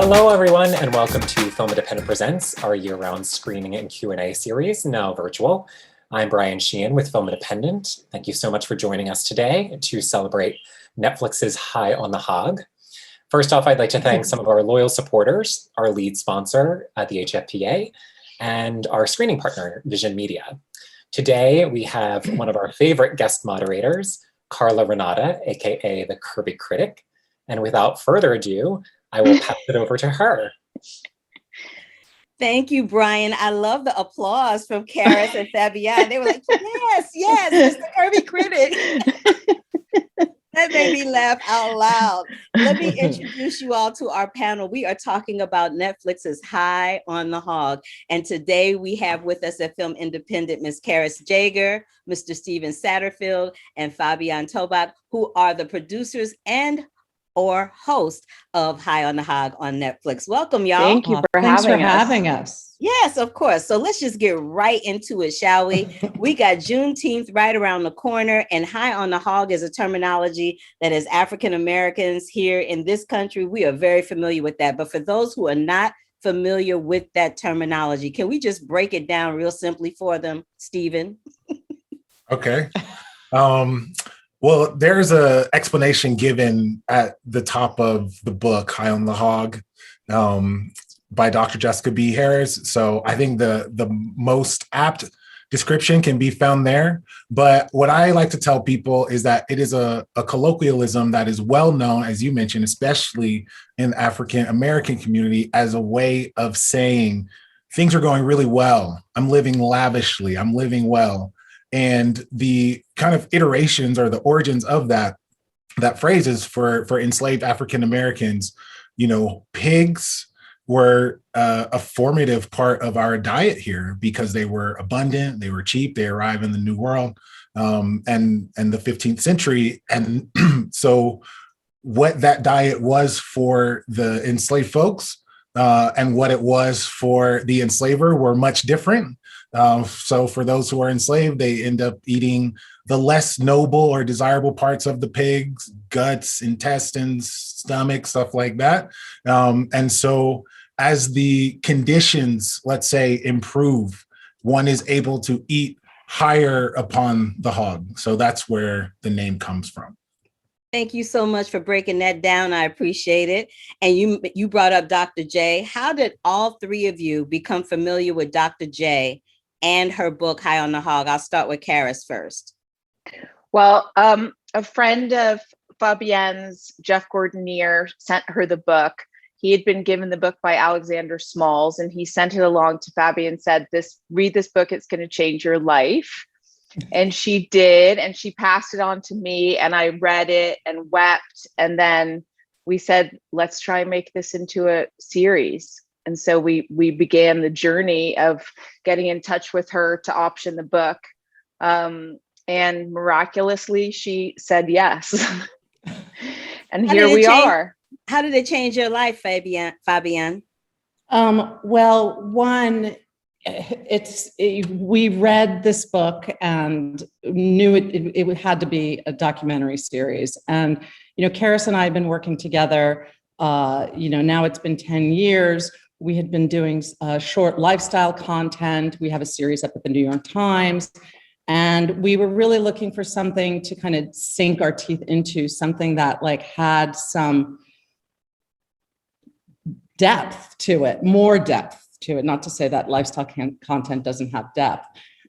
Hello, everyone, and welcome to Film Independent Presents, our year-round screening and Q&A series, now virtual. I'm Brian Sheehan with Film Independent. Thank you so much for joining us today to celebrate Netflix's High on the HOG. First off, I'd like to thank some of our loyal supporters, our lead sponsor at the HFPA, and our screening partner, Vision Media. Today, we have one of our favorite guest moderators, Carla Renata, aka the Curvy Critic. And without further ado, I will pass it over to her. Thank you, Brian. I love the applause from Karis and Fabienne. They were like, yes, Mr. Curvy Critic. That made me laugh out loud. Let me introduce you all to our panel. We are talking about Netflix's High on the HOG. And today we have with us at Film Independent, Ms. Karis Jagger, Mr. Steven Satterfield, and Fabienne Toback, who are the producers and or host of High on the HOG on Netflix. Welcome, y'all. Thank you for having us. Yes, of course. So let's just get right into it, shall we? We got Juneteenth right around the corner, and High on the HOG is a terminology that as African Americans here in this country, we are very familiar with that. But for those who are not familiar with that terminology, can we just break it down real simply for them, Steven? Okay. Well, there's an explanation given at the top of the book, High on the HOG, by Dr. Jessica B. Harris. So I think the most apt description can be found there. But what I like to tell people is that it is a colloquialism that is well known, as you mentioned, especially in the African American community, as a way of saying things are going really well. I'm living lavishly. I'm living well. And the kind of iterations or the origins of that phrase is for enslaved African Americans, pigs were a formative part of our diet here because they were abundant, they were cheap, they arrived in the New World and the 15th century. And so what that diet was for the enslaved folks and what it was for the enslaver were much different. So for those who are enslaved, they end up eating the less noble or desirable parts of the pigs, guts, intestines, stomach, stuff like that. And so as the conditions, let's say, improve, one is able to eat higher upon the hog. So that's where the name comes from. Thank you so much for breaking that down. I appreciate it. And you brought up Dr. J. How did all three of you become familiar with Dr. J and her book, High on the HOG? I'll start with Karis first. Well, a friend of Fabienne's, Jeff Gordonier, sent her the book. He had been given the book by Alexander Smalls, and he sent it along to Fabienne and said, read this book, it's going to change your life. And she did, and she passed it on to me, and I read it and wept. And then we said, let's try and make this into a series. And so we began the journey of getting in touch with her to option the book. And miraculously, she said yes. And here we are. How did it change your life, Fabienne? Well, one, we read this book and knew it had to be a documentary series. And, Karis and I have been working together, now it's been 10 years. We had been doing short lifestyle content. We have a series up at the New York Times. And we were really looking for something to kind of sink our teeth into, something that had some depth to it, more depth to it. Not to say that lifestyle content doesn't have depth.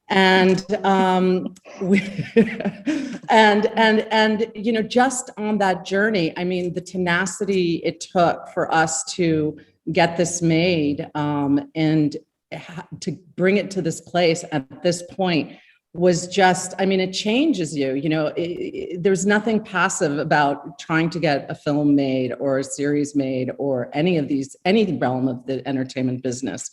And just on that journey, the tenacity it took for us to get this made and to bring it to this place at this point was just, it changes you. There's nothing passive about trying to get a film made or a series made or any realm of the entertainment business.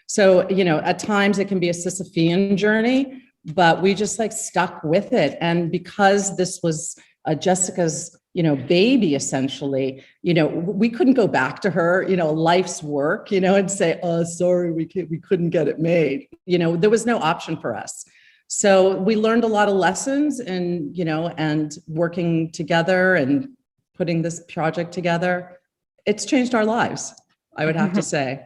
So, at times it can be a Sisyphean journey, but we just stuck with it. And because this was Jessica's, baby, essentially, we couldn't go back to her, life's work, and say, oh, sorry, we couldn't get it made. There was no option for us. So we learned a lot of lessons and, and working together and putting this project together. It's changed our lives. I would have to say.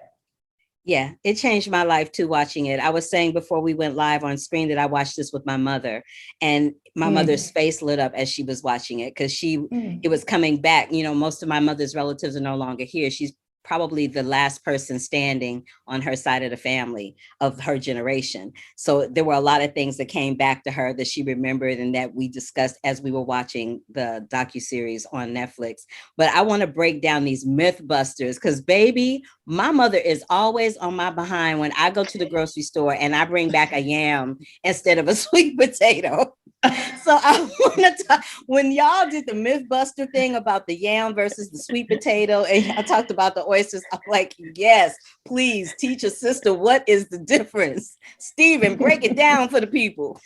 Yeah, it changed my life too, watching it. I was saying before we went live on screen that I watched this with my mother, and my mother's face lit up as she was watching it because it was coming back. You know, most of my mother's relatives are no longer here. She's probably the last person standing on her side of the family of her generation. So there were a lot of things that came back to her that she remembered and that we discussed as we were watching the docuseries on Netflix. But I want to break down these myth busters because, baby, my mother is always on my behind when I go to the grocery store and I bring back a yam instead of a sweet potato. So I want to talk, when y'all did the Mythbuster thing about the yam versus the sweet potato, and y'all talked about the oysters, I'm like, yes, please teach a sister what is the difference. Stephen, break it down for the people.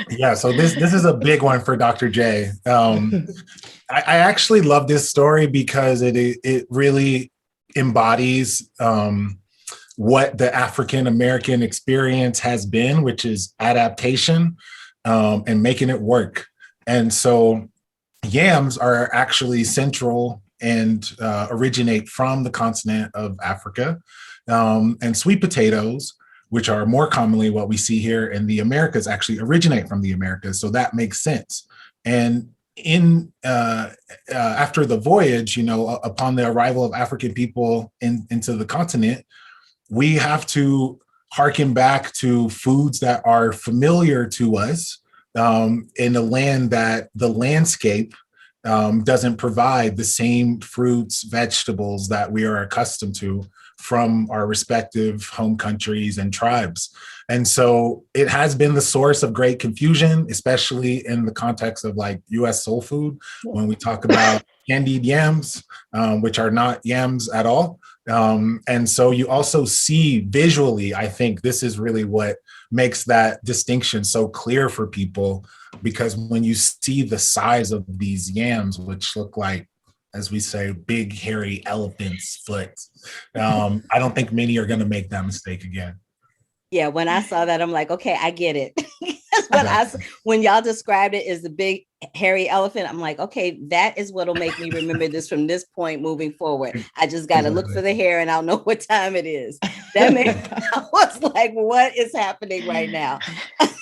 Yeah, so this is a big one for Dr. J. I actually love this story because it really embodies what the African American experience has been, which is adaptation and making it work. And so yams are actually central and originate from the continent of Africa. And sweet potatoes, which are more commonly what we see here in the Americas, actually originate from the Americas. So that makes sense. And in after the voyage, you know, upon the arrival of African people into the continent, we have to harken back to foods that are familiar to us in a land that the landscape doesn't provide the same fruits, vegetables that we are accustomed to from our respective home countries and tribes. And so it has been the source of great confusion, especially in the context of like US soul food, when we talk about candied yams, which are not yams at all. And so you also see visually, I think this is really what makes that distinction so clear for people, because when you see the size of these yams, which look like, as we say, big hairy elephant's foot, I don't think many are going to make that mistake again. Yeah, when I saw that, I'm like, okay, I get it. When y'all described it as the big hairy elephant, I'm like, okay, that is what'll make me remember this from this point moving forward. I just got to look for the hair and I'll know what time it is. That made I was like, what is happening right now?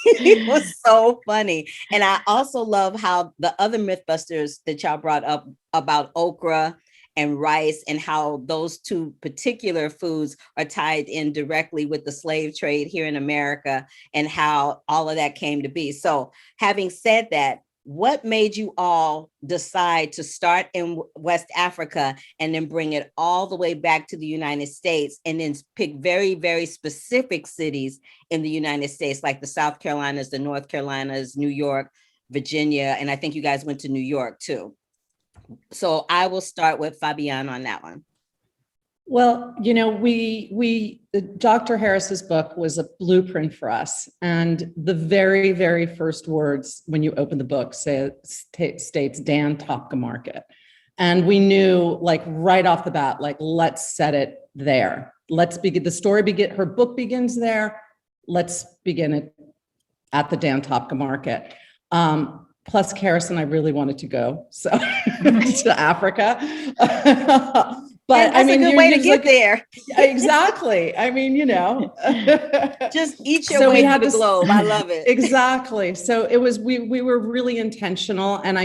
It was so funny. And I also love how the other Mythbusters that y'all brought up about okra and rice, and how those two particular foods are tied in directly with the slave trade here in America and how all of that came to be. So having said that, what made you all decide to start in West Africa and then bring it all the way back to the United States and then pick very, very specific cities in the United States, like the South Carolinas, the North Carolinas, New York, Virginia, and I think you guys went to New York too. So I will start with Fabienne on that one. Well, you know, Dr. Harris's book was a blueprint for us. And the very, very first words when you open the book states Dan Topka Market. And we knew, like, right off the bat, like, let's set it there. Let's begin, her book begins there. Let's begin it at the Dan Topka Market. Plus, Karis and I really wanted to go to Africa. But I mean, a good way to get there. Exactly. I mean, you know, just eat your way to the globe. I love it. Exactly. So it was, we were really intentional, and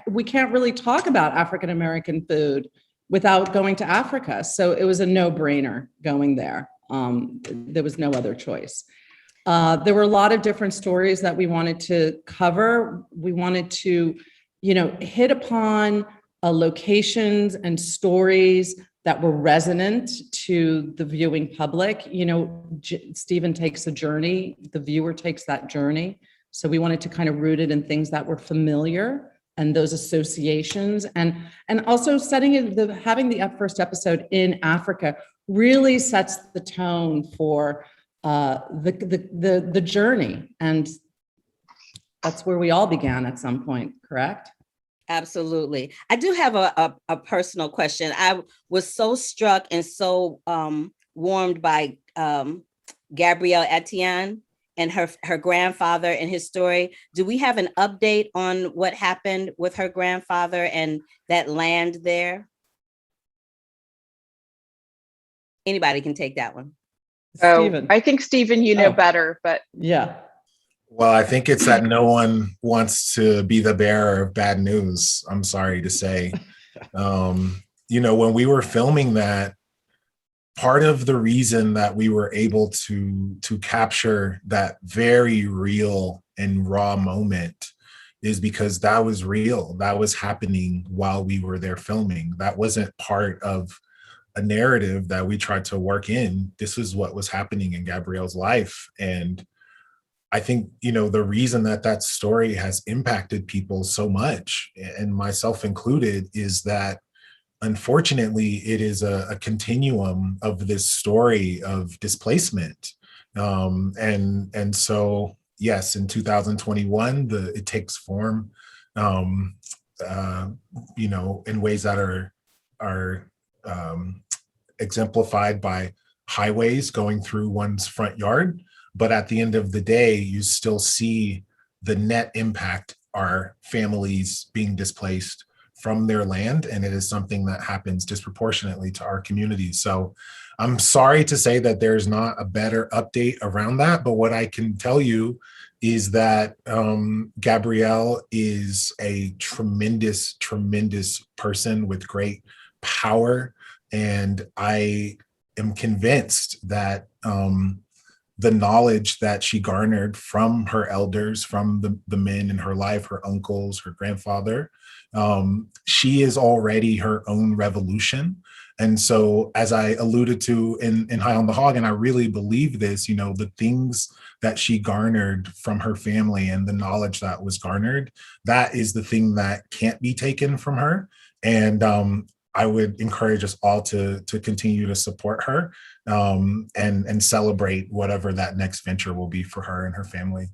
we can't really talk about African American food without going to Africa. So it was a no-brainer going there. There was no other choice. There were a lot of different stories that we wanted to cover. We wanted to, you know, hit upon locations and stories that were resonant to the viewing public. You know, Stephen takes a journey, the viewer takes that journey. So we wanted to kind of root it in things that were familiar and those associations, and also having the first episode in Africa really sets the tone for the journey. And that's where we all began at some point, correct? Absolutely. I do have a personal question. I was so struck and so warmed by Gabrielle Etienne and her grandfather and his story. Do we have an update on what happened with her grandfather and that land there? Anybody can take that one. Stephen. I think Stephen, you know Oh. better, but Yeah. Well, I think it's that no one wants to be the bearer of bad news. I'm sorry to say. When we were filming that, part of the reason that we were able to capture that very real and raw moment is because that was real. That was happening while we were there filming. That wasn't part of a narrative that we tried to work in. This is what was happening in Gabrielle's life. And I think, the reason that story has impacted people so much, and myself included, is that unfortunately it is a continuum of this story of displacement. And so, yes, in 2021, it takes form, in ways that are exemplified by highways going through one's front yard. But at the end of the day, you still see the net impact are families being displaced from their land. And it is something that happens disproportionately to our community. So I'm sorry to say that there's not a better update around that. But what I can tell you is that Gabrielle is a tremendous, tremendous person with great power. And I am convinced that the knowledge that she garnered from her elders, from the men in her life, her uncles, her grandfather, she is already her own revolution. And so, as I alluded to in High on the Hog, and I really believe this, the things that she garnered from her family and the knowledge that was garnered, that is the thing that can't be taken from her. And I would encourage us all to continue to support her and celebrate whatever that next venture will be for her and her family.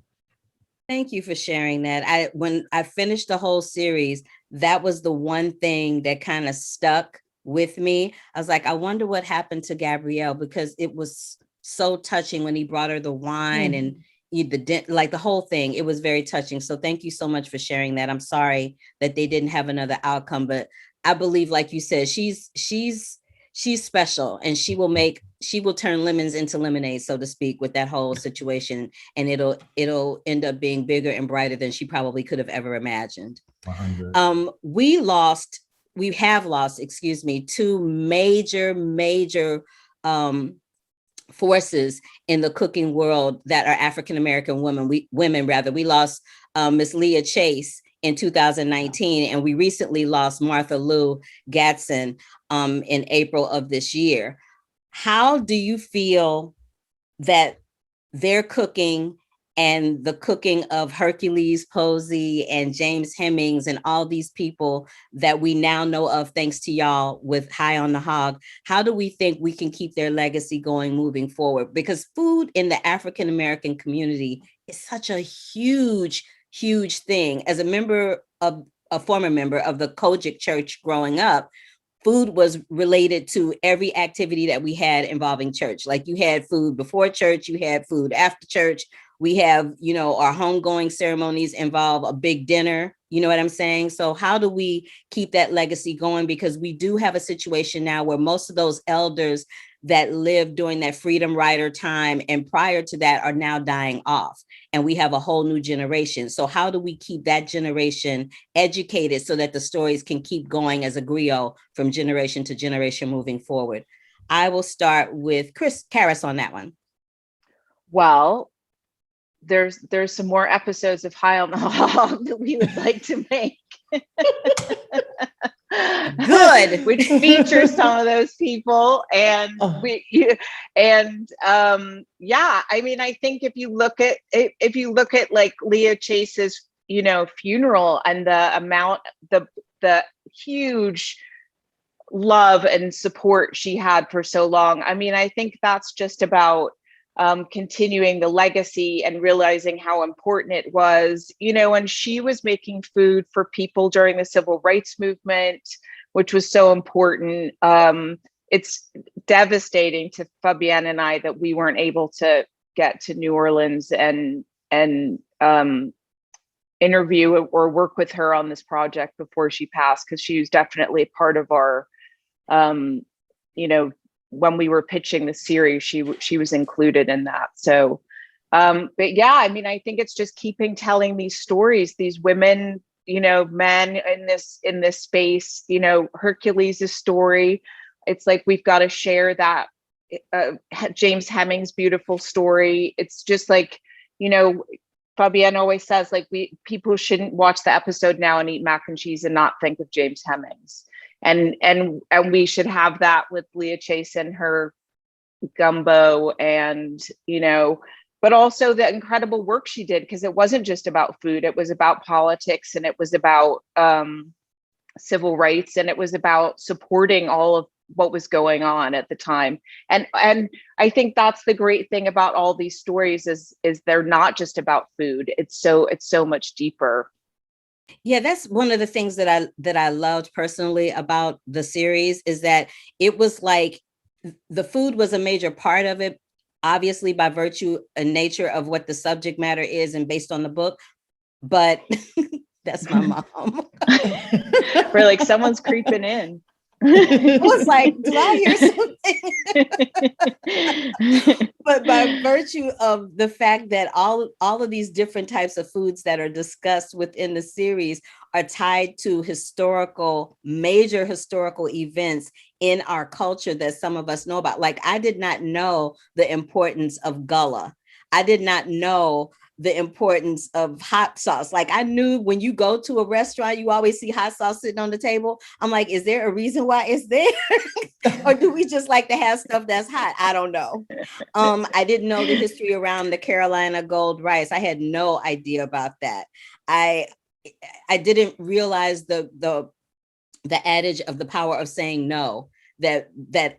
Thank you for sharing that. When I finished the whole series, that was the one thing that kind of stuck with me. I was like, I wonder what happened to Gabrielle, because it was so touching when he brought her the wine and the whole thing. It was very touching. So thank you so much for sharing that. I'm sorry that they didn't have another outcome, but I believe, like you said, she's special, and she will turn lemons into lemonade, so to speak, with that whole situation. And it'll end up being bigger and brighter than she probably could have ever imagined. 100. We have lost, two major forces in the cooking world that are African-American women. We lost Miss Leah Chase in 2019, and we recently lost Martha Lou Gatson in April of this year. How do you feel that their cooking and the cooking of Hercules Posey and James Hemmings and all these people that we now know of, thanks to y'all with High on the Hog, how do we think we can keep their legacy going moving forward? Because food in the African-American community is such a huge thing. As a former member of the Kojic Church growing up, food was related to every activity that we had involving church. Like, you had food before church, you had food after church. We have, our homegoing ceremonies involve a big dinner. You know what I'm saying? So how do we keep that legacy going? Because we do have a situation now where most of those elders that lived during that Freedom Rider time and prior to that are now dying off. And we have a whole new generation. So how do we keep that generation educated so that the stories can keep going as a griot from generation to generation moving forward? I will start with Karis on that one. Well, there's some more episodes of High on the Hog that we would like to make. Good. Which features some of those people. And I think if you look at like Leah Chase's, funeral and the amount, the huge love and support she had for so long. I think that's just about continuing the legacy and realizing how important it was, and she was making food for people during the civil rights movement, which was so important. It's devastating to Fabienne and I that we weren't able to get to New Orleans and interview or work with her on this project before she passed, because she was definitely part of our, when we were pitching the series, she was included in that. So, but yeah, I mean, I think it's just keeping telling these stories, these women, you know, men in this space, you know, Hercules' story. It's like, we've got to share that, James Hemming's beautiful story. It's just like, you know, Fabienne always says, like, people shouldn't watch the episode now and eat mac and cheese and not think of James Hemmings. And we should have that with Leah Chase and her gumbo, and, you know, but also the incredible work she did, because it wasn't just about food. It was about politics, and it was about civil rights, and it was about supporting all of what was going on at the time. And I think that's the great thing about all these stories is they're not just about food. It's so much deeper. Yeah, that's one of the things that I loved personally about the series, is that it was like the food was a major part of it, obviously by virtue and nature of what the subject matter is and based on the book. But that's my mom. We're like, someone's creeping in. I was like, do I hear something? But by virtue of the fact that all of these different types of foods that are discussed within the series are tied to major historical events in our culture that some of us know about. Like, I did not know the importance of gullah. I did not know the importance of hot sauce. Like, I knew when you go to a restaurant, you always see hot sauce sitting on the table. I'm like, is there a reason why it's there? Or do we just like to have stuff that's hot? I don't know. I didn't know the history around the Carolina gold rice. I had no idea about that. I didn't realize the adage of the power of saying no, that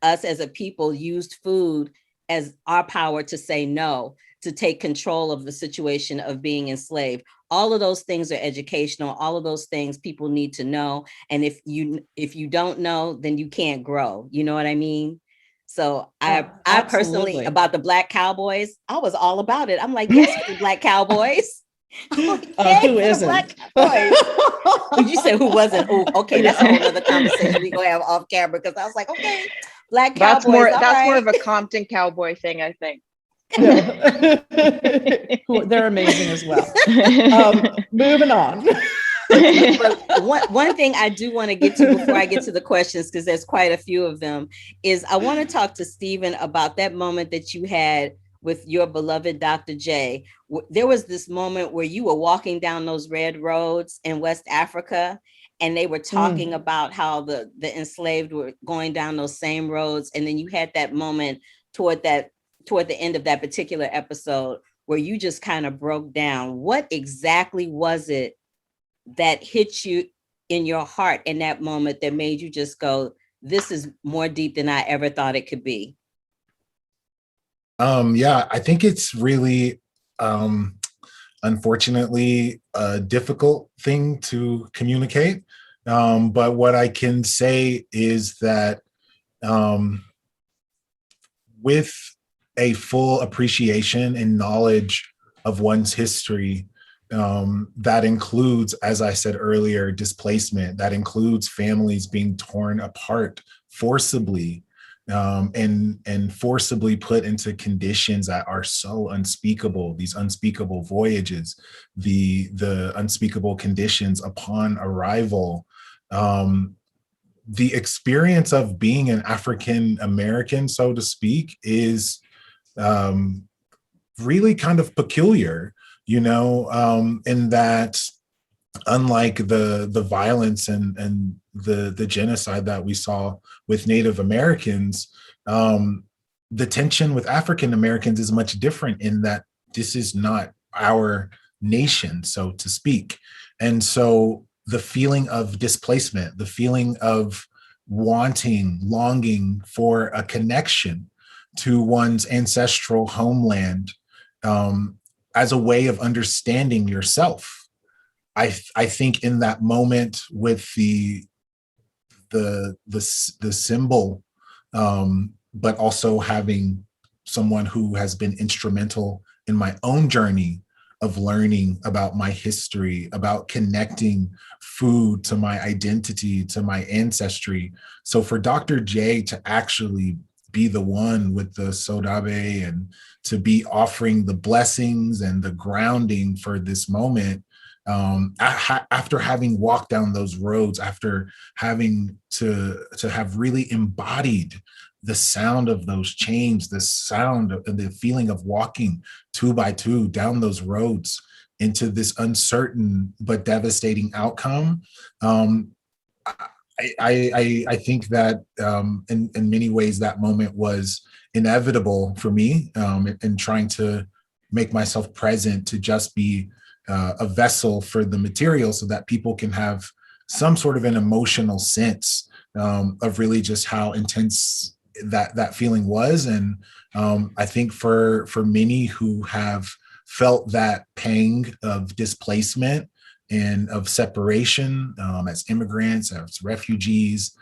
us as a people used food as our power to say no, to take control of the situation of being enslaved. All of those things are educational. All of those things people need to know. And if you don't know, then you can't grow. You know what I mean? So I personally, about the Black Cowboys, I was all about it. I'm like, yes, the Black Cowboys. Who isn't? You said who wasn't? Oh, okay, that's a whole other conversation we gonna have off camera, because I was like, okay, Black Cowboys. That's more of a Compton cowboy thing, I think. Yeah. They're amazing as well. Moving on. But one thing I do want to get to before I get to the questions, because there's quite a few of them, is I want to talk to Stephen about that moment that you had with your beloved Dr. J. There was this moment where you were walking down those red roads in West Africa, and they were talking about how the enslaved were going down those same roads. And then you had that moment toward the end of that particular episode where you just kind of broke down. What exactly was it that hit you in your heart in that moment that made you just go, this is more deep than I ever thought it could be? Yeah, I think it's really, unfortunately, a difficult thing to communicate. But what I can say is that with a full appreciation and knowledge of one's history, that includes, as I said earlier, displacement, that includes families being torn apart forcibly, and forcibly put into conditions that are so unspeakable, these unspeakable voyages, the unspeakable conditions upon arrival. The experience of being an African American, so to speak, is really kind of peculiar, you know, in that, unlike the violence and the genocide that we saw with Native Americans, the tension with African Americans is much different in that this is not our nation, so to speak. And so the feeling of displacement, the feeling of longing for a connection to one's ancestral homeland, as a way of understanding yourself. I think in that moment with the symbol, but also having someone who has been instrumental in my own journey of learning about my history, about connecting food to my identity, to my ancestry. So for Dr. J to actually be the one with the sodabe and to be offering the blessings and the grounding for this moment. After having walked down those roads, after having to have really embodied the sound of those chains, the sound of the feeling of walking 2 by 2 down those roads into this uncertain but devastating outcome. I think that in many ways that moment was inevitable for me, in trying to make myself present to just be a vessel for the material so that people can have some sort of an emotional sense of really just how intense that feeling was. And I think for many who have felt that pang of displacement and of separation, as immigrants, as refugees,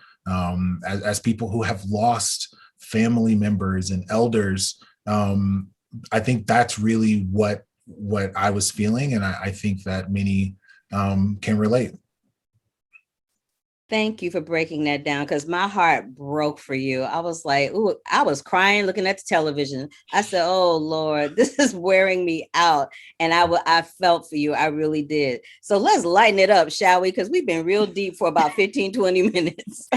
as people who have lost family members and elders, I think that's really what I was feeling, and I think that many can relate. Thank you for breaking that down, because my heart broke for you. I was like, ooh, I was crying looking at the television. I said, oh, Lord, this is wearing me out. And I felt for you. I really did. So let's lighten it up, shall we? Because we've been real deep for about 15, 20 minutes.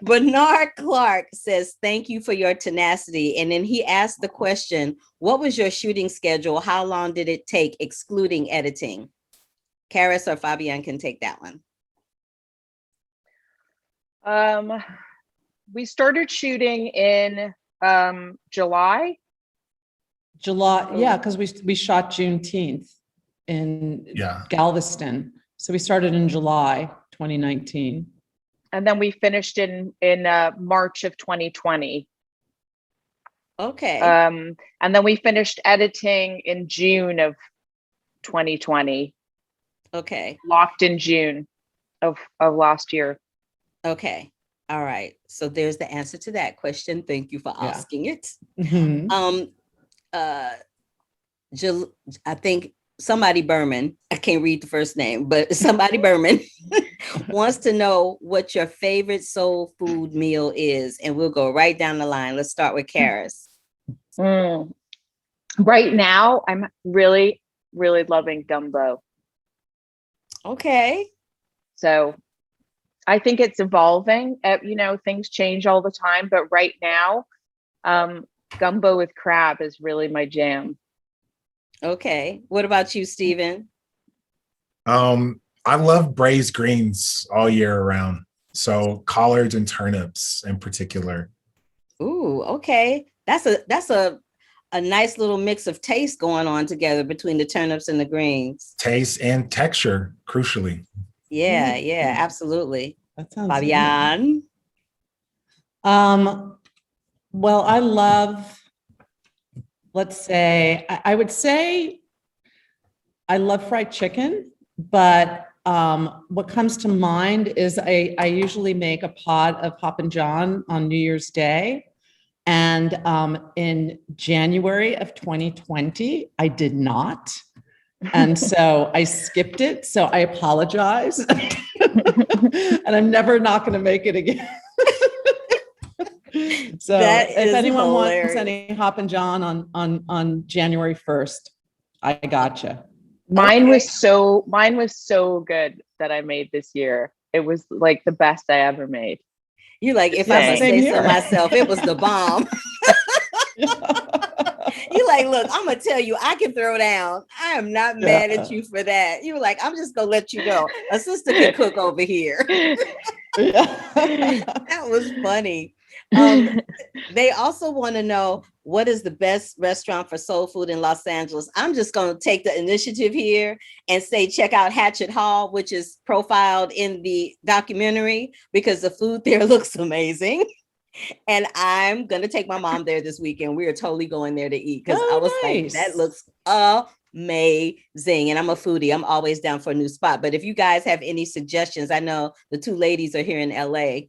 Bernard Clark says, thank you for your tenacity. And then he asked the question, what was your shooting schedule? How long did it take, excluding editing? Karis or Fabienne can take that one. We started shooting in July. Yeah, because we shot Juneteenth in Galveston. So we started in July 2019. And then we finished in March of 2020. Okay. And then we finished editing in June of 2020. Okay. Locked in June of last year. Okay. All right. So there's the answer to that question. Thank you for asking it. Mm-hmm. I think somebody Berman, I can't read the first name, but somebody Berman wants to know what your favorite soul food meal is. And we'll go right down the line. Let's start with Karis. Right now, I'm really, really loving gumbo. Okay. So I think it's evolving. Things change all the time, but right now, gumbo with crab is really my jam. Okay. What about you, Stephen? I love braised greens all year around. So collards and turnips in particular. Ooh, okay. That's a nice little mix of taste going on together between the turnips and the greens. Taste and texture, crucially. Yeah, absolutely. That sounds Fabienne. Well, I love, let's say, I would say I love fried chicken, but what comes to mind is I usually make a pot of Pop and John on New Year's Day. And in January of 2020, I did not. And so I skipped it. So I apologize. And I'm never not going to make it again. So if anyone hilarious. wants any Hop and John on January 1st, I gotcha. Mine was so good that I made this year. It was like the best I ever made. You like, if I must say so myself, it was the bomb. You like, look, I'm gonna tell you, I can throw down. I am not mad at you for that. You were like, I'm just gonna let you know. A sister can cook over here. That was funny. They also want to know, what is the best restaurant for soul food in Los Angeles? I'm just going to take the initiative here and say, check out Hatchet Hall, which is profiled in the documentary, because the food there looks amazing. And I'm going to take my mom there this weekend. We are totally going there to eat, because I was like, that looks amazing. And I'm a foodie. I'm always down for a new spot. But if you guys have any suggestions, I know the two ladies are here in LA.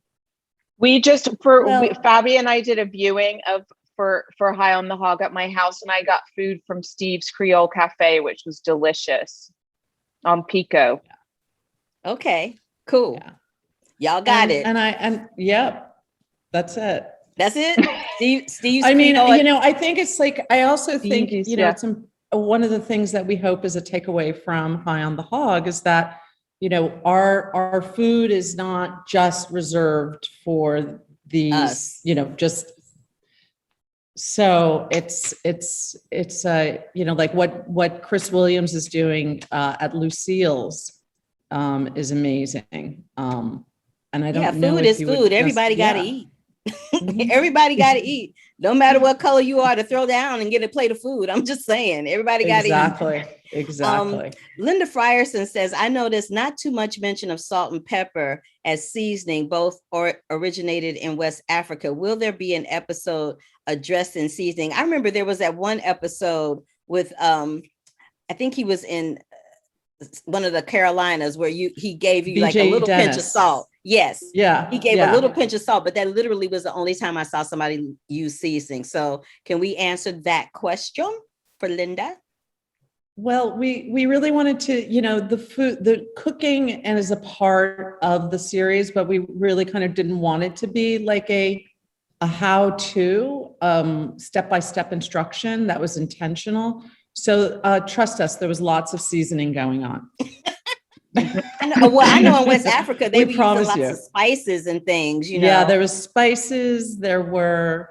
Fabi and I did a viewing for High on the Hog at my house, and I got food from Steve's Creole Cafe, which was delicious on Pico. Okay, cool. Y'all got it. Yep. That's it. That's it. Steve's I mean, credo- I think it's like, I also think, Steve's, it's one of the things that we hope is a takeaway from High on the Hog is that, our food is not just reserved for these, Us. just, so it's like what Chris Williams is doing at Lucille's is amazing. And I don't know food if is you would food. Everybody got to eat. Everybody got to eat. No matter what color you are, to throw down and get a plate of food. I'm just saying, everybody got to eat. Exactly. Linda Frierson says, I noticed not too much mention of salt and pepper as seasoning, both originated in West Africa. Will there be an episode addressing seasoning? I remember there was that one episode with, I think he was in one of the Carolinas where he gave you like a little pinch of salt. Yes. Yeah. He gave a little pinch of salt, but that literally was the only time I saw somebody use seasoning. So can we answer that question for Linda? Well, we really wanted to, the cooking and as a part of the series, but we really kind of didn't want it to be like a how-to step-by-step instruction that was intentional. So trust us, there was lots of seasoning going on. I know in West Africa, they were using lots of spices and things, Yeah, there was spices, there were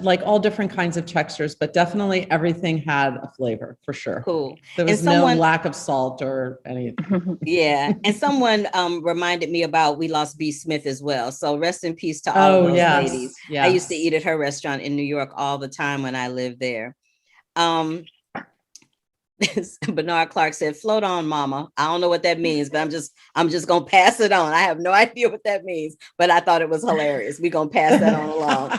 like all different kinds of textures, but definitely everything had a flavor for sure. Cool. There was no lack of salt or anything. Yeah. And someone reminded me about We Lost B. Smith as well. So rest in peace to all of those ladies. Yes. I used to eat at her restaurant in New York all the time when I lived there. Bernard Clark said, float on, mama. I don't know what that means, but I'm just gonna pass it on. I have no idea what that means, but I thought it was hilarious. We're gonna pass that on along.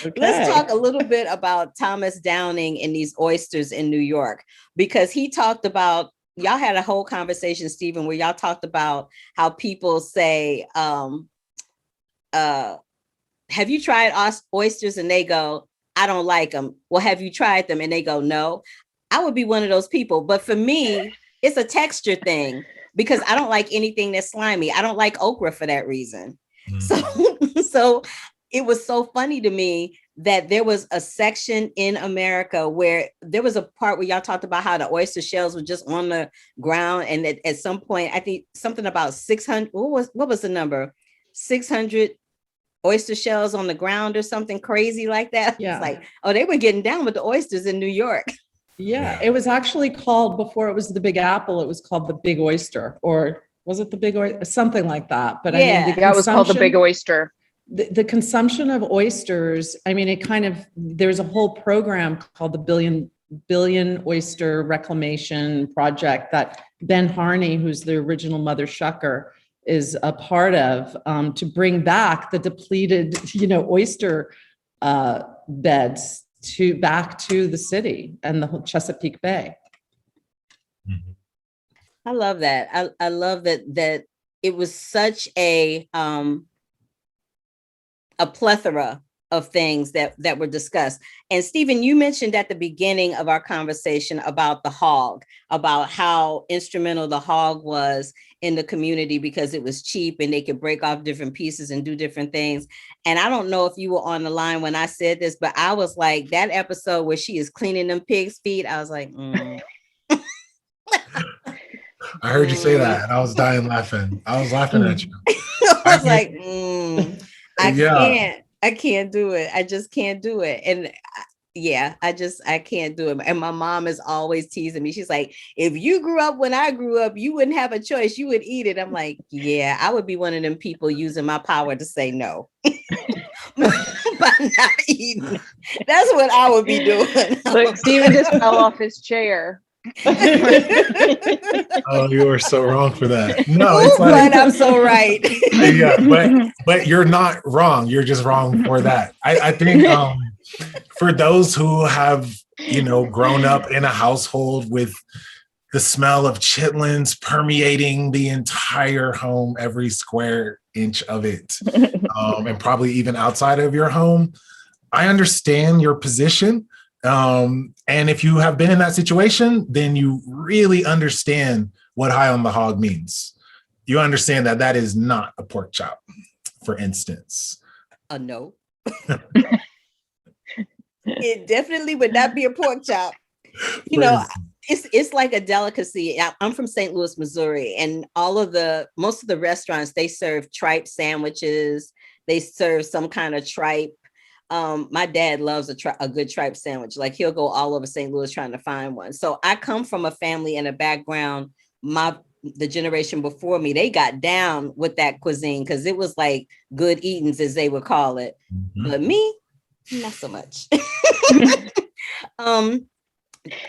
Okay. Let's talk a little bit about Thomas Downing and these oysters in New York, because he talked about, y'all had a whole conversation, Stephen, where y'all talked about how people say, have you tried oysters? And they go, I don't like them. Well, have you tried them? And they go, no. I would be one of those people. But for me, it's a texture thing because I don't like anything that's slimy. I don't like okra for that reason. Mm-hmm. So it was so funny to me that there was a section in America where there was a part where y'all talked about how the oyster shells were just on the ground. And at some point, I think something about 600, what was the number? 600 oyster shells on the ground or something crazy like that. Yeah. It's like, oh, they were getting down with the oysters in New York. Yeah, it was actually called, before it was the Big Apple, it was called the Big Oyster, or was it the Big Oyster? Something like that. But yeah, I mean, it was called the Big Oyster. The consumption of oysters, I mean, there's a whole program called the Billion Oyster Reclamation Project that Ben Harney, who's the original Mother Shucker, is a part of, to bring back the depleted, oyster beds back to the city and the whole Chesapeake Bay. I love that. I love that it was such a plethora of things that were discussed. And Stephen, you mentioned at the beginning of our conversation about the HOG, about how instrumental the HOG was in the community because it was cheap and they could break off different pieces and do different things. And I don't know if you were on the line when I said this, but I was like, that episode where she is cleaning them pigs' feet, I was like, I heard you say that and I was dying laughing. I was laughing at you. I was like, I can't do it. I just can't do it. And I can't do it. And my mom is always teasing me. She's like, if you grew up when I grew up, you wouldn't have a choice. You would eat it. I'm like, yeah, I would be one of them people using my power to say no. By not eating. That's what I would be doing. Look, Stephen just fell off his chair. Oh, you are so wrong for that. No, it's like, but I'm so right. Yeah, but you're not wrong. You're just wrong for that. I think for those who have grown up in a household with the smell of chitlins permeating the entire home, every square inch of it, and probably even outside of your home, I understand your position. And if you have been in that situation, then you really understand what high on the hog means. You understand that is not a pork chop, for instance. a no. It definitely would not be a pork chop. You know, it's like a delicacy. I'm from St. Louis, Missouri, and most of the restaurants, they serve tripe sandwiches. They serve some kind of tripe. My dad loves a good tripe sandwich. Like, he'll go all over St. Louis trying to find one. So I come from a family and a background. The generation before me, they got down with that cuisine because it was like good eatings, as they would call it. Mm-hmm. But me, not so much.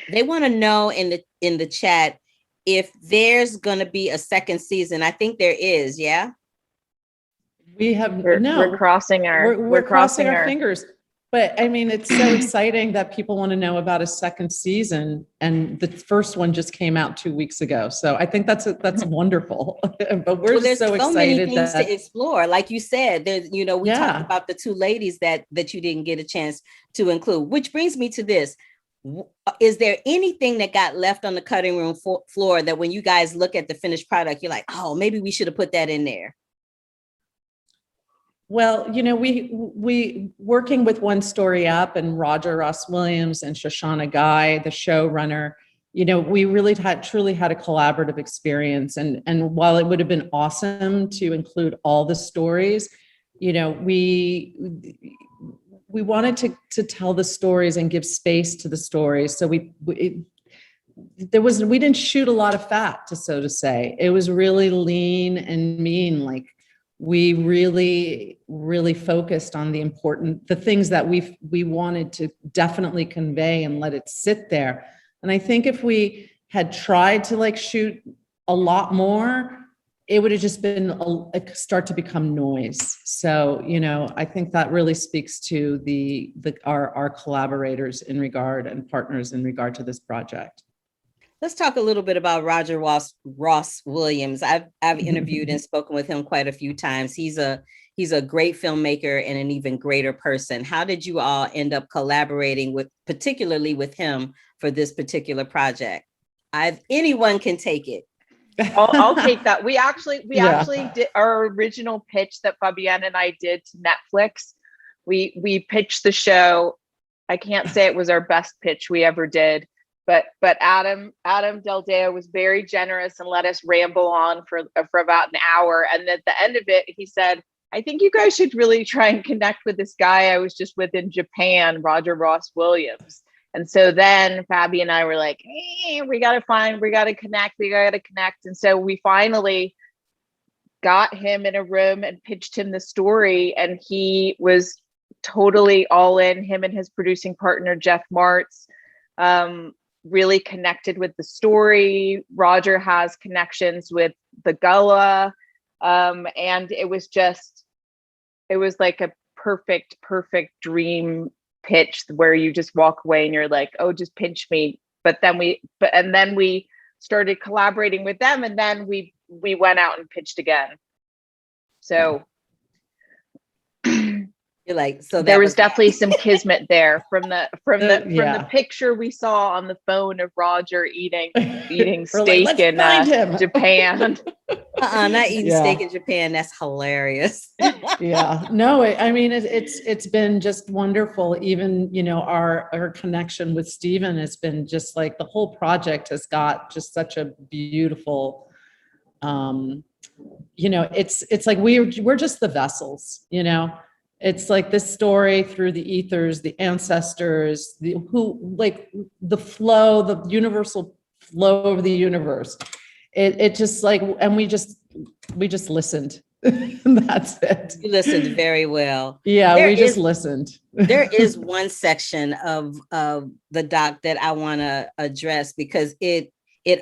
They want to know in the chat if there's going to be a second season. I think there is. Yeah. We're crossing our fingers. But I mean, it's so exciting that people want to know about a second season, and the first one just came out 2 weeks ago. So I think that's wonderful. But we're just so excited. Many things to explore. Like you said, there's, we talked about the two ladies that you didn't get a chance to include, which brings me to this. Is there anything that got left on the cutting room floor that when you guys look at the finished product, you're like, oh, maybe we should have put that in there? Well, we working with One Story Up and Roger Ross Williams and Shoshana Guy, the showrunner, we really truly had a collaborative experience. And while it would have been awesome to include all the stories, we wanted to tell the stories and give space to the stories. So we didn't shoot a lot of fat, so to say. It was really lean and mean. Like, we really, really focused on the things that we wanted to definitely convey and let it sit there. And I think if we had tried to shoot a lot more, it would have just been start to become noise. So, I think that really speaks to our collaborators and partners in regard to this project. Let's talk a little bit about Roger Ross Williams. I've interviewed and spoken with him quite a few times. He's a great filmmaker and an even greater person. How did you all end up collaborating particularly with him for this particular project? Anyone can take it. I'll take that. We actually did our original pitch that Fabienne and I did to Netflix. We pitched the show. I can't say it was our best pitch we ever did. But Adam Del Deo was very generous and let us ramble on for about an hour. And at the end of it, he said, I think you guys should really try and connect with this guy I was just with in Japan, Roger Ross Williams. And so then Fabi and I were like, hey, we got to connect. And so we finally got him in a room and pitched him the story. And he was totally all in. Him and his producing partner, Jeff Martz, really connected with the story. Roger has connections with the Gullah. And it was like a perfect dream pitch where you just walk away and you're like, oh, just pinch me. Then we started collaborating with them, and then we went out and pitched again. So you're like, so there was definitely some kismet there from the picture we saw on the phone of Roger eating steak in Japan. Not eating steak in Japan. That's hilarious. Yeah, no, I mean, it's been just wonderful. Even, our connection with Stephen has been just like, the whole project has got just such a beautiful, it's like we're just the vessels, It's like this story through the ethers, the ancestors, the flow, the universal flow of the universe. It just like, and we just listened. That's it. You listened very well. Yeah, we just listened. There is one section of the doc that I want to address because it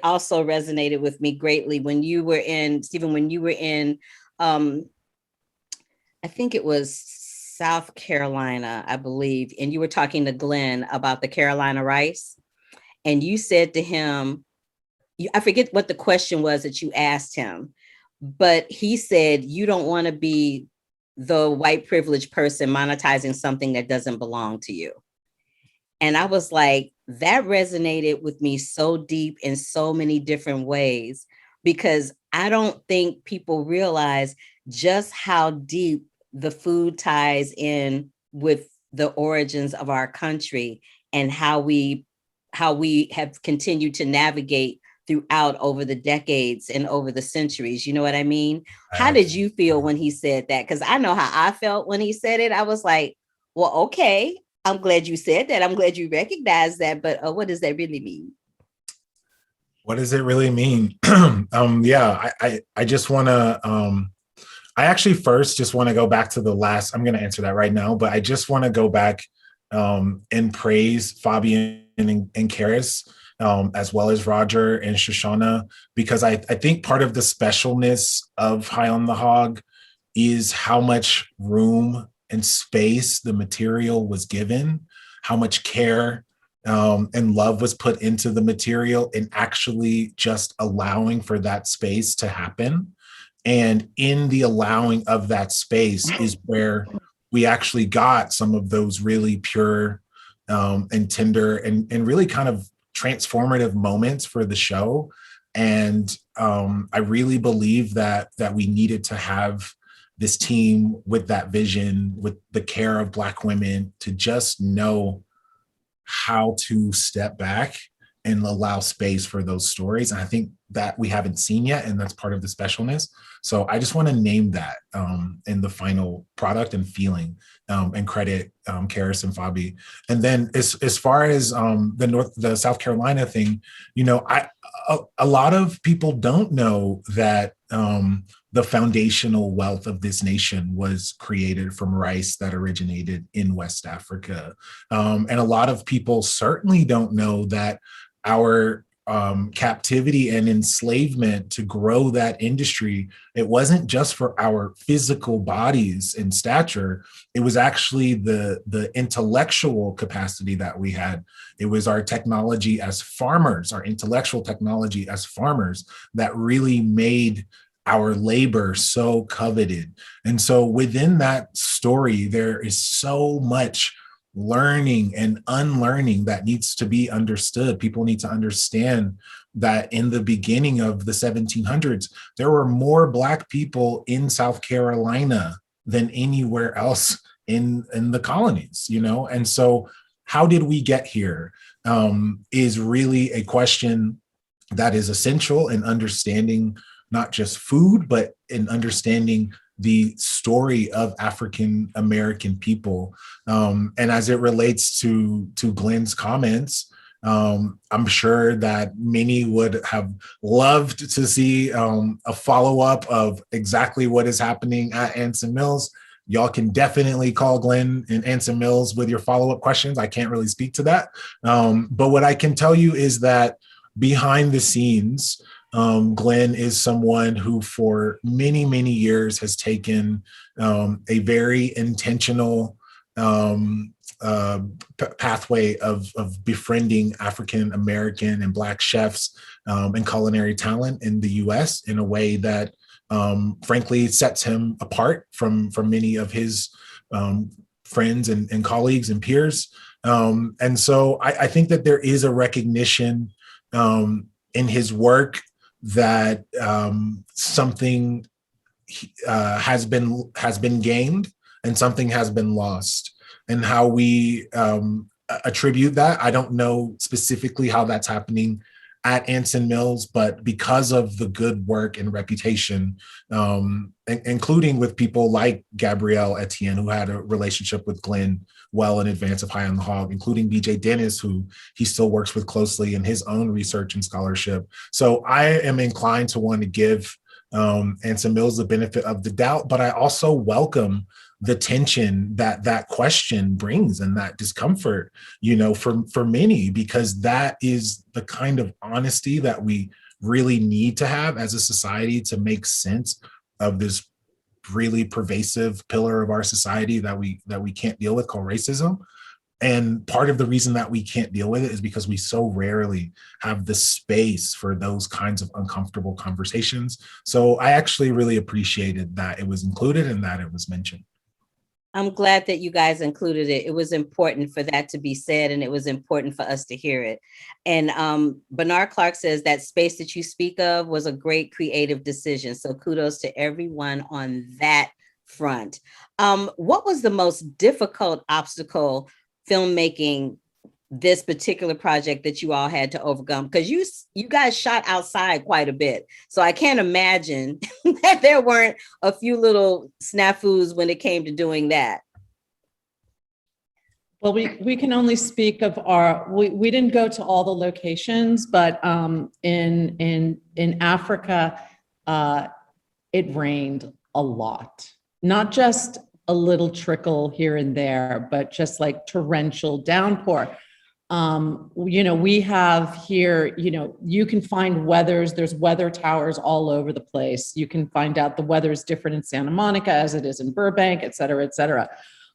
also resonated with me greatly when you were in, Stephen, I think it was South Carolina, I believe, and you were talking to Glenn about the Carolina rice, and you said to him, I forget what the question was that you asked him, but he said, you don't want to be the white privileged person monetizing something that doesn't belong to you. And I was like, that resonated with me so deep in so many different ways, because I don't think people realize just how deep the food ties in with the origins of our country and how we have continued to navigate throughout over the decades and over the centuries. You know what I mean? How did you feel when he said that? Because I know how I felt when he said it. I was like, well, okay, I'm glad you said that. I'm glad you recognize that. But what does that really mean? What does it really mean? I just want to, I actually first just want to go back to the last, I'm going to answer that right now, but I just want to go back and praise Fabienne and Karis, as well as Roger and Shoshana, because I think part of the specialness of High on the Hog is how much room and space the material was given, how much care and love was put into the material, and actually just allowing for that space to happen. And in the allowing of that space is where we actually got some of those really pure and tender and really kind of transformative moments for the show. And I really believe that we needed to have this team with that vision, with the care of Black women, to just know how to step back and allow space for those stories. And I think that we haven't seen yet, and that's part of the specialness. So I just want to name that in the final product and feeling, and credit Karis and Fabi. And then as far as the South Carolina thing, you know, a lot of people don't know that the foundational wealth of this nation was created from rice that originated in West Africa. And a lot of people certainly don't know that our captivity and enslavement to grow that industry, it wasn't just for our physical bodies and stature, it was actually the intellectual capacity that we had. It was our technology as farmers, our intellectual technology as farmers, that really made our labor so coveted. And so within that story, there is so much learning and unlearning that needs to be understood. People need to understand that in the beginning of the 1700s, there were more Black people in South Carolina than anywhere else in the colonies, you know? And so how did we get here is really a question that is essential in understanding not just food, but in understanding the story of African American people. And as it relates to Glenn's comments, I'm sure that many would have loved to see a follow-up of exactly what is happening at Anson Mills. Y'all can definitely call Glenn and Anson Mills with your follow-up questions. I can't really speak to that. But what I can tell you is that behind the scenes, Glenn is someone who for many, many years has taken a very intentional pathway of befriending African American and Black chefs and culinary talent in the US in a way that frankly sets him apart from many of his friends and colleagues and peers. And so I think that there is a recognition in his work that something has been gained and something has been lost. And how we attribute that, I don't know specifically how that's happening at Anson Mills, but because of the good work and reputation, including with people like Gabrielle Etienne, who had a relationship with Glenn well in advance of High on the Hog, including BJ Dennis, who he still works with closely in his own research and scholarship. So I am inclined to want to give Anson Mills the benefit of the doubt, but I also welcome the tension that question brings and that discomfort, you know, for many, because that is the kind of honesty that we really need to have as a society to make sense of this really pervasive pillar of our society that we can't deal with, called racism. And part of the reason that we can't deal with it is because we so rarely have the space for those kinds of uncomfortable conversations. So I actually really appreciated that it was included and that it was mentioned. I'm glad that you guys included it. It was important for that to be said, and it was important for us to hear it. And Bernard Clark says that space that you speak of was a great creative decision. So kudos to everyone on that front. What was the most difficult obstacle filmmaking this particular project that you all had to overcome? Because you guys shot outside quite a bit. So I can't imagine that there weren't a few little snafus when it came to doing that. Well, we can only speak of we didn't go to all the locations, but in Africa, it rained a lot, not just a little trickle here and there, but just like torrential downpour. We have here, you can find there's weather towers all over the place. You can find out the weather is different in Santa Monica as it is in Burbank, et cetera, et cetera.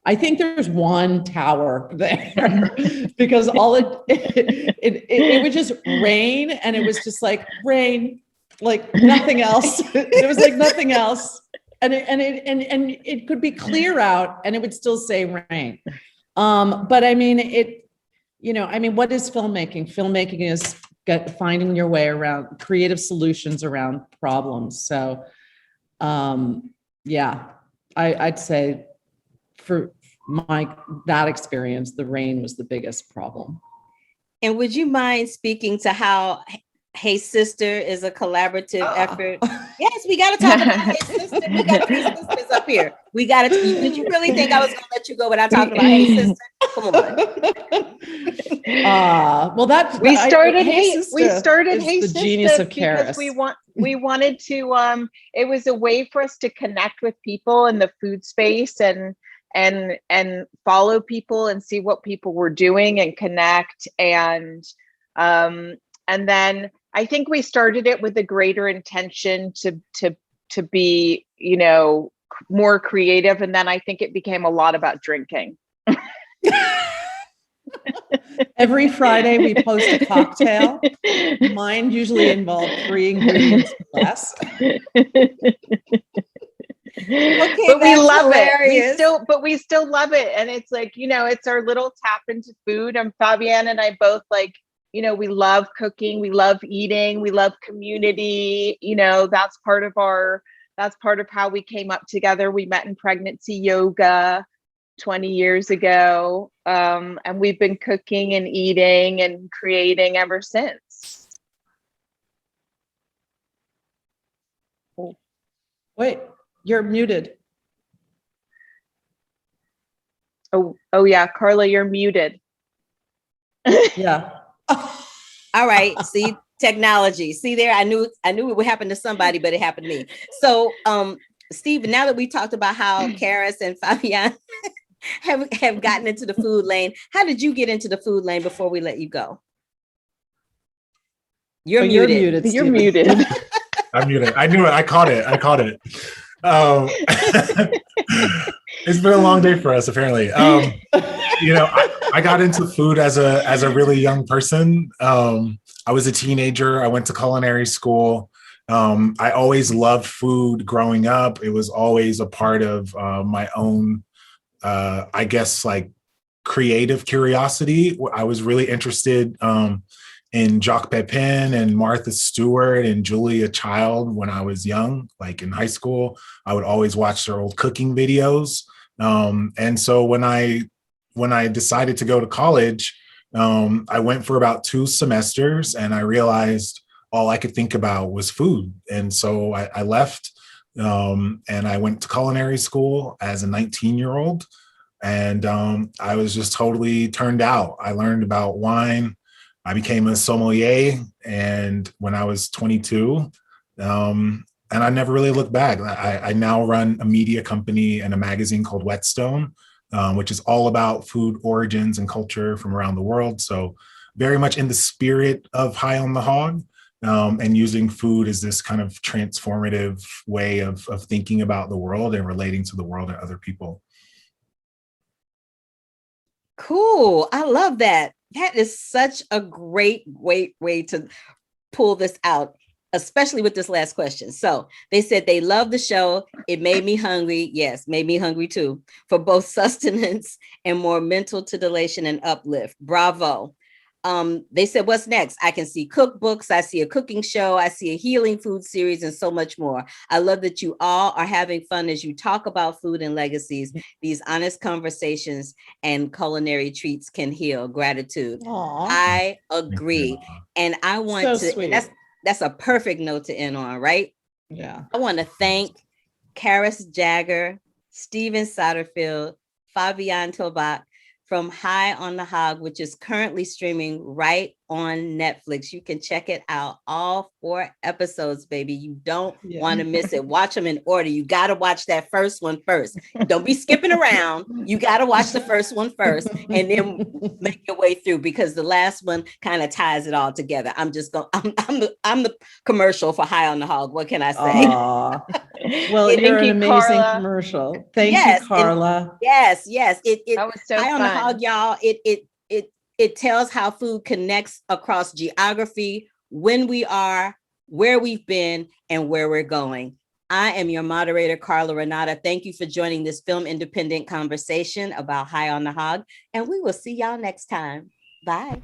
I think there's one tower there because all it would just rain, and it was just like rain, like nothing else. It was like nothing else. And it could be clear out and it would still say rain. But I mean, what is filmmaking? Filmmaking is finding your way around creative solutions around problems. So, I'd say for that experience, the rain was the biggest problem. And would you mind speaking to how Hey Sister is a collaborative effort? Yes, we got to talk about Hey Sister. We got 3 sisters up here. We got to. Did you really think I was going to let you go without talking about Hey Sister? Come on. We started Hey Sister, the genius of because Karis. we wanted to. It was a way for us to connect with people in the food space and follow people and see what people were doing and connect and then I think we started it with a greater intention to be, more creative. And then I think it became a lot about drinking. Every Friday we post a cocktail. Mine usually involved 3 ingredients or less. Okay, but we love hilarious. it. We still love it. And it's like, it's our little tap into food. And Fabienne and I both we love cooking, we love eating, we love community. That's part of how we came up together. We met in pregnancy yoga 20 years ago. And we've been cooking and eating and creating ever since. Wait, you're muted. Oh yeah, Carla, you're muted. Yeah. All right. See, technology. See there, I knew it would happen to somebody, but it happened to me. So, Steve, now that we talked about how Karis and Fabienne have gotten into the food lane, how did you get into the food lane before we let you go? You're muted. You're muted. I'm muted. I knew it. I caught it. It's been a long day for us, apparently. I got into food as a really young person. I was a teenager. I went to culinary school. I always loved food growing up. It was always a part of my own, I guess, like creative curiosity. I was really interested in Jacques Pepin and Martha Stewart and Julia Child when I was young, like in high school. I would always watch their old cooking videos. And so when I decided to go to college, I went for about 2 semesters and I realized all I could think about was food. And so I left and I went to culinary school as a 19-year-old. And I was just totally turned out. I learned about wine. I became a sommelier, and when I was 22, and I never really looked back. I now run a media company and a magazine called Whetstone, which is all about food origins and culture from around the world. So very much in the spirit of High on the Hog, and using food as this kind of transformative way of thinking about the world and relating to the world and other people. Cool. I love that. That is such a great way to pull this out, especially with this last question. So they said they love the show. It made me hungry. Yes, made me hungry too, for both sustenance and more mental titillation and uplift. Bravo. They said, what's next? I can see cookbooks. I see a cooking show. I see a healing food series and so much more. I love that you all are having fun as you talk about food and legacies. These honest conversations and culinary treats can heal. Gratitude. Aw. I agree. And I want So to, sweet. that's a perfect note to end on, right? Yeah. I want to thank Karis Jagger, Steven Satterfield, Fabienne Toback from High on the Hog, which is currently streaming right on Netflix. You can check it out. All 4 episodes, baby. You don't want to miss it. Watch them in order. You got to watch that first one first. Don't be skipping around. You got to watch the first one first and then make your way through, because the last one kind of ties it all together. I'm the commercial for High on the Hog. What can I say? Well, Thank you're an you, amazing Carla. commercial. Thank Yes, you, Carla. Yes. That was so High on the fun. Hog, y'all. It tells how food connects across geography, when we are, where we've been, and where we're going. I am your moderator, Carla Renata. Thank you for joining this film independent conversation about High on the Hog, and we will see y'all next time. Bye.